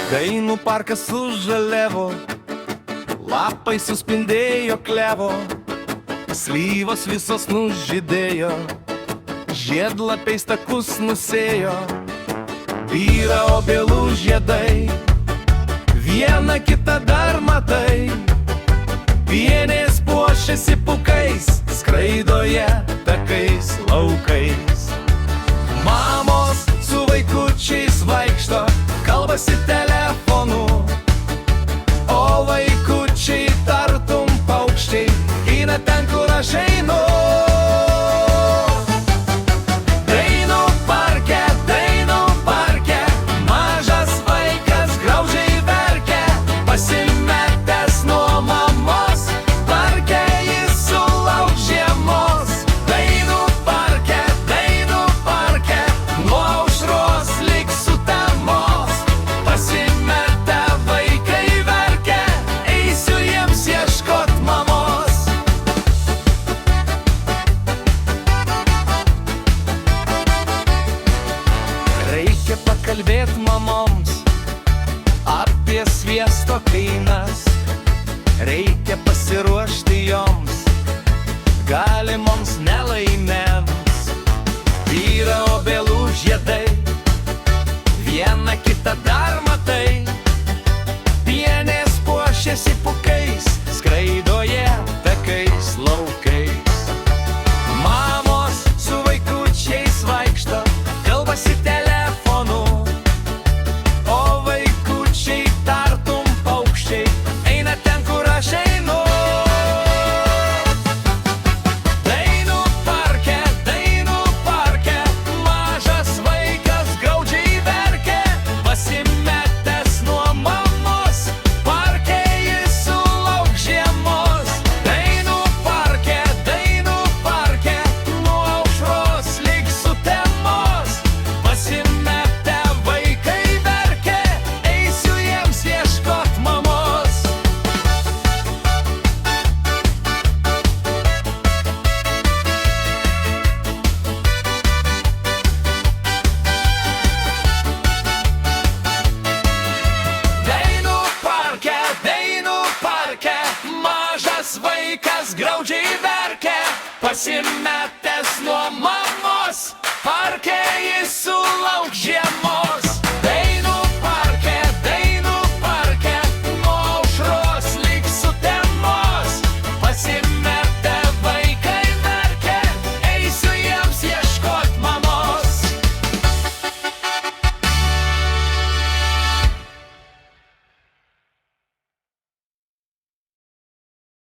Dainų parkas sužaliavo, lapai suspindėjo klevo, slyvos visos nužydėjo, žiedlapiais takus nusėjo, byra obelų žiedai, vieną kitą dar matai, pienės puošiasi pūkais, skraidoje takais laukais. Mamos su vaikučiais vaikšto, kalbasi telefonu, o vaikučiai tartum paukščiai eina ten, kur aš einu.